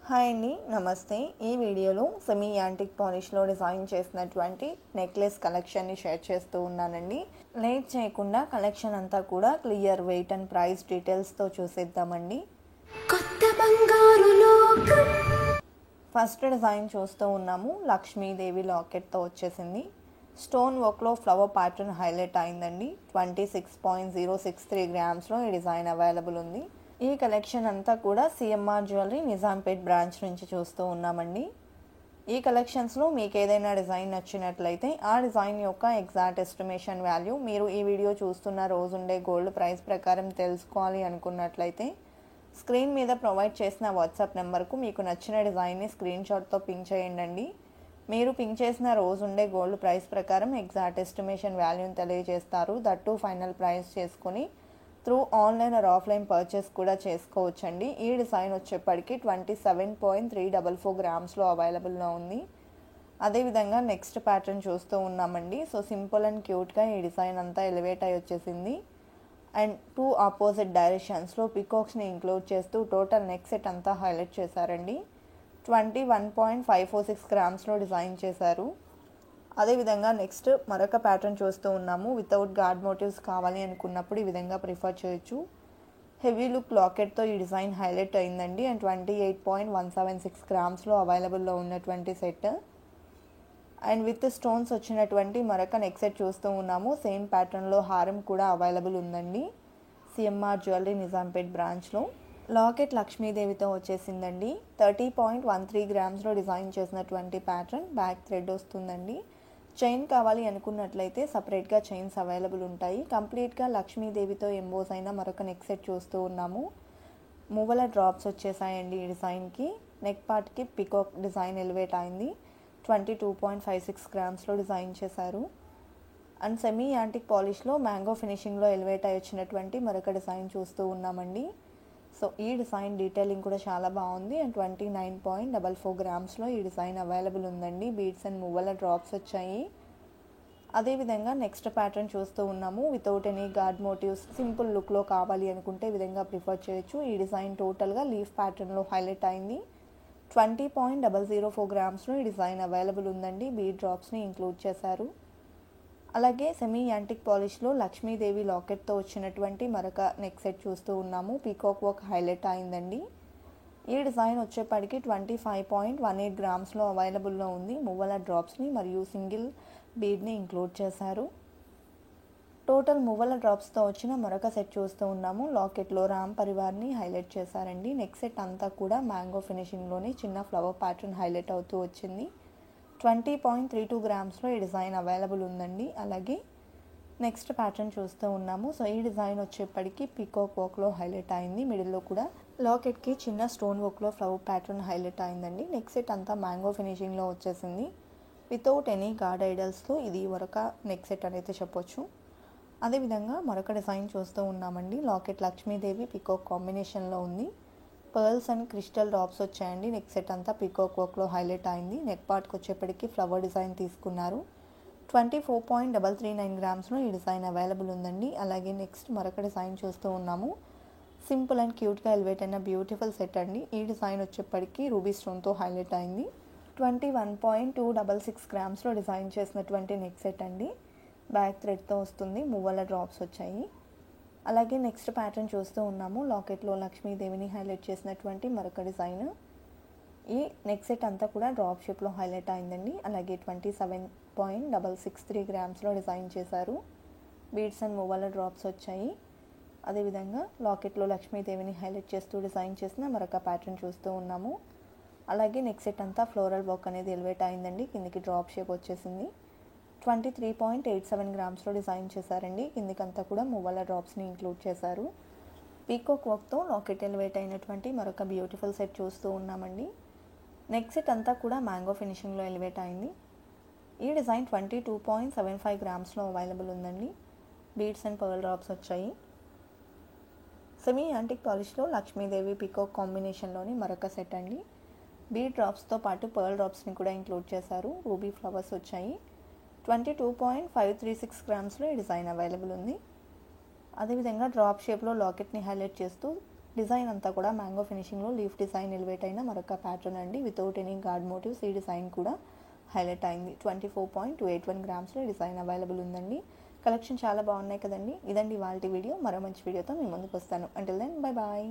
Hi అండి, నమస్తే. ఈ వీడియోలో సెమీ యాంటిక్ పాలిష్లో డిజైన్ చేసినటువంటి నెక్లెస్ కలెక్షన్ని షేర్ చేస్తూ ఉన్నానండి. లేట్ చేయకుండా కలెక్షన్ అంతా కూడా క్లియర్ వెయిట్ అండ్ ప్రైస్ డీటెయిల్స్తో చూసేద్దామండి. కొత్త బంగారు లోకం. ఫస్ట్ డిజైన్ చూస్తూ ఉన్నాము. లక్ష్మీదేవి లాకెట్తో వచ్చేసింది. స్టోన్ వర్క్లో ఫ్లవర్ ప్యాటర్న్ హైలైట్ అయిందండి. 26.063 గ్రామ్స్లో ఈ డిజైన్ అవైలబుల్ ఉంది. ఈ కలెక్షన్ అంతా కూడా సిఎంఆర్ జ్యువెలరీ నిజాంపేట్ బ్రాంచ్ నుంచి చూస్తూ ఉన్నామండి. ఈ కలెక్షన్స్లో మీకు ఏదైనా డిజైన్ నచ్చినట్లయితే ఆ డిజైన్ యొక్క ఎగ్జాక్ట్ ఎస్టిమేషన్ వాల్యూ మీరు ఈ వీడియో చూస్తున్న రోజుండే గోల్డ్ ప్రైస్ ప్రకారం తెలుసుకోవాలి అనుకున్నట్లయితే స్క్రీన్ మీద ప్రొవైడ్ చేసిన వాట్సాప్ నెంబర్కు మీకు నచ్చిన డిజైన్ని స్క్రీన్ షాట్తో పింక్ చేయండి. మీరు పింక్ చేసిన రోజుండే గోల్డ్ ప్రైస్ ప్రకారం ఎగ్జాక్ట్ ఎస్టిమేషన్ వాల్యూని తెలియజేస్తారు. దట్టు ఫైనల్ ప్రైస్ చేసుకుని through online or offline purchase కూడా చేసుకోవచ్చండి. ఈ డిజైన్ వచ్చేప్పటికి 27.344 గ్రామ్స్లో అవైలబుల్లో ఉంది. అదేవిధంగా నెక్స్ట్ ప్యాటర్న్ చూస్తూ ఉన్నామండి. సో సింపుల్ అండ్ క్యూట్గా ఈ డిజైన్ అంతా ఎలివేట్ అయి వచ్చేసింది. అండ్ 2 ఆపోజిట్ డైరెక్షన్స్లో పికాక్స్ని ఇంక్లూడ్ చేస్తూ టోటల్ నెక్ సెట్ అంతా హైలైట్ చేశారండి. 21.546 గ్రామ్స్లో డిజైన్ చేశారు. అదేవిధంగా నెక్స్ట్ మరొక ప్యాటర్న్ చూస్తూ ఉన్నాము. వితౌట్ గార్డ్ మోటివ్స్ కావాలి అనుకున్నప్పుడు ఈ విధంగా ప్రిఫర్ చేయొచ్చు. హెవీ లుక్ లాకెట్తో ఈ డిజైన్ హైలైట్ అయిందండి. అండ్ 28.176 గ్రామ్స్లో అవైలబుల్లో ఉన్నటువంటి సెట్. అండ్ విత్ స్టోన్స్ వచ్చినటువంటి మరొక నెక్ సెట్ చూస్తూ ఉన్నాము. సేమ్ ప్యాటర్న్లో హారం కూడా అవైలబుల్ ఉందండి సిఎంఆర్ జ్యువెలరీ నిజాంపేట్ బ్రాంచ్లో. లాకెట్ లక్ష్మీదేవితో వచ్చేసిందండి. 30.13 గ్రామ్స్లో డిజైన్ చేసినటువంటి ప్యాటర్న్. బ్యాక్ థ్రెడ్ వస్తుందండి. చైన్ కావాలి అనుకున్నట్లయితే సపరేట్గా చైన్స్ అవైలబుల్ ఉంటాయి. కంప్లీట్గా లక్ష్మీదేవితో ఎంబోస్ అయిన మరొక నెక్ సెట్ చూస్తూ ఉన్నాము. మువ్వల డ్రాప్స్ వచ్చేసాయండి ఈ డిజైన్కి. నెక్ పార్ట్కి పికాక్ డిజైన్ ఎలివేట్ అయింది. 22.56 గ్రామ్స్లో డిజైన్ చేశారు. అండ్ సెమీ యాంటిక్ పాలిష్లో మ్యాంగో ఫినిషింగ్లో ఎలివేట్ అయి వచ్చినటువంటి మరొక డిజైన్ చూస్తూ ఉన్నామండి. సో ఈ డిజైన్ డీటెయిలింగ్ కూడా చాలా బాగుంది. అండ్ 29.44 గ్రామ్స్లో ఈ డిజైన్ అవైలబుల్ ఉందండి. బీడ్స్ అండ్ మువ్వల డ్రాప్స్ వచ్చాయి. అదేవిధంగా నెక్స్ట్ ప్యాటర్న్ చూస్తూ ఉన్నాము. Without any guard motives simple లుక్లో కావాలి అనుకుంటే ఈ విధంగా ప్రిఫర్ చేయొచ్చు. ఈ డిజైన్ టోటల్గా లీఫ్ ప్యాటర్న్లో హైలైట్ అయింది. 20.004 గ్రామ్స్లో ఈ డిజైన్ అవైలబుల్ ఉందండి. బీడ్ డ్రాప్స్ని ఇంక్లూడ్ చేశారు. అలాగే సెమీ యాంటిక్ పాలిష్లో లక్ష్మీదేవి లాకెట్తో వచ్చినటువంటి మరొక నెక్ సెట్ చూస్తూ ఉన్నాము. పీకాక్ వర్క్ హైలైట్ అయిందండి. ఈ డిజైన్ వచ్చేప్పటికి 25.18 గ్రామ్స్లో అవైలబుల్లో ఉంది. మువ్వల డ్రాప్స్ని మరియు సింగిల్ బీడ్ని ఇంక్లూడ్ చేశారు. టోటల్ మువ్వల డ్రాప్స్తో వచ్చిన మరొక సెట్ చూస్తూ ఉన్నాము. లాకెట్లో రామ్ పరివార్ని హైలైట్ చేశారండి. నెక్ సెట్ అంతా కూడా మ్యాంగో ఫినిషింగ్లోని చిన్న ఫ్లవర్ ప్యాటర్న్ హైలైట్ అవుతూ వచ్చింది. 20.32 గ్రామ్స్లో ఈ డిజైన్ అవైలబుల్ ఉందండి. అలాగే నెక్స్ట్ ప్యాటర్న్ చూస్తూ ఉన్నాము. సో ఈ డిజైన్ వచ్చేప్పటికి పీకాక్ వర్క్లో హైలైట్ అయింది. మిడిల్లో కూడా లాకెట్కి చిన్న స్టోన్ వర్క్లో ఫ్లవర్ ప్యాటర్న్ హైలైట్ అయిందండి. నెక్ సెట్ అంతా మ్యాంగో ఫినిషింగ్లో వచ్చేసింది. వితౌట్ ఎనీ గార్డ్ ఐడల్స్తో ఇది మరొక నెక్ సెట్ అనేది చెప్పొచ్చు. అదేవిధంగా మరొక డిజైన్ చూస్తూ ఉన్నామండి. లాకెట్ లక్ష్మీదేవి పీకాక్ కాంబినేషన్లో ఉంది. పర్ల్స్ అండ్ క్రిస్టల్ డ్రాప్స్ వచ్చాయండి. నెక్ సెట్ అంతా పీకాక్ వర్క్లో హైలైట్ అయింది. నెక్ పార్ట్కి వచ్చేప్పటికి ఫ్లవర్ డిజైన్ తీసుకున్నారు. 24.339 గ్రామ్స్లో ఈ డిజైన్ అవైలబుల్ ఉందండి. అలాగే నెక్స్ట్ మరొక డిజైన్ చూస్తూ ఉన్నాము. సింపుల్ అండ్ క్యూట్గా ఎలివేట్ అయిన బ్యూటిఫుల్ సెట్ అండి. ఈ డిజైన్ వచ్చేప్పటికి రూబీ స్టోన్తో హైలైట్ అయింది. 21.266 గ్రామ్స్లో డిజైన్ చేసినటువంటి నెక్ సెట్ అండి. బ్యాక్ థ్రెడ్తో వస్తుంది. మువ్వల డ్రాప్స్ వచ్చాయి. అలాగే నెక్స్ట్ ప్యాటర్న్ చూస్తూ ఉన్నాము. లాకెట్లో లక్ష్మీదేవిని హైలైట్ చేసినటువంటి మరొక డిజైన్. ఈ నెక్ సెట్ అంతా కూడా డ్రాప్ షేప్లో హైలైట్ అయిందండి. అలాగే 27.663 గ్రామ్స్లో డిజైన్ చేశారు. బీడ్స్ అండ్ మువ్వల డ్రాప్స్ వచ్చాయి. అదేవిధంగా లాకెట్లో లక్ష్మీదేవిని హైలైట్ చేస్తూ డిజైన్ చేసిన మరొక ప్యాటర్న్ చూస్తూ ఉన్నాము. అలాగే నెక్ సెట్ అంతా ఫ్లోరల్ వర్క్ అనేది ఎలివేట్ అయిందండి. కిందికి డ్రాప్ షేప్ వచ్చేసింది. 23.87 గ్రామ్స్లో డిజైన్ చేశారండి. కిందికంతా కూడా మువ్వల డ్రాప్స్ని ఇంక్లూడ్ చేశారు. పీకాక్ వర్క్తో లాకెట్ ఎలివేట్ అయినటువంటి మరొక బ్యూటిఫుల్ సెట్ చూస్తూ ఉన్నామండి. నెక్ సెట్ అంతా కూడా మ్యాంగో ఫినిషింగ్లో ఎలివేట్ అయింది. ఈ డిజైన్ 22.75 గ్రామ్స్లో అవైలబుల్ ఉందండి. బీడ్స్ అండ్ పర్ల్ డ్రాప్స్ వచ్చాయి. సెమీ యాంటిక్ పాలిష్లో లక్ష్మీదేవి పీకాక్ కాంబినేషన్లోని మరొక సెట్ అండి. బీడ్ డ్రాప్స్తో పాటు పర్ల్ డ్రాప్స్ని కూడా ఇంక్లూడ్ చేశారు. రూబీ ఫ్లవర్స్ వచ్చాయి. 22.536 గ్రామ్స్లో ఈ డిజైన్ అవైలబుల్ ఉంది. అదేవిధంగా డ్రాప్ షేప్లో లాకెట్ని హైలైట్ చేస్తూ డిజైన్ అంతా కూడా మ్యాంగో ఫినిషింగ్లో లీఫ్ డిజైన్ ఎలివేట్ అయిన మరొక ప్యాటర్న్ అండి. వితౌట్ ఎనీ గార్డ్ మోటివ్స్ ఈ డిజైన్ కూడా హైలైట్ అయింది. 24.281 గ్రామ్స్లో డిజైన్ అవైలబుల్ ఉందండి. కలెక్షన్ చాలా బాగున్నాయి కదండి. ఇదండి ఇవాల్టి వీడియో. మరో మంచి వీడియోతో మీ ముందుకు వస్తాను. Until then bye bye.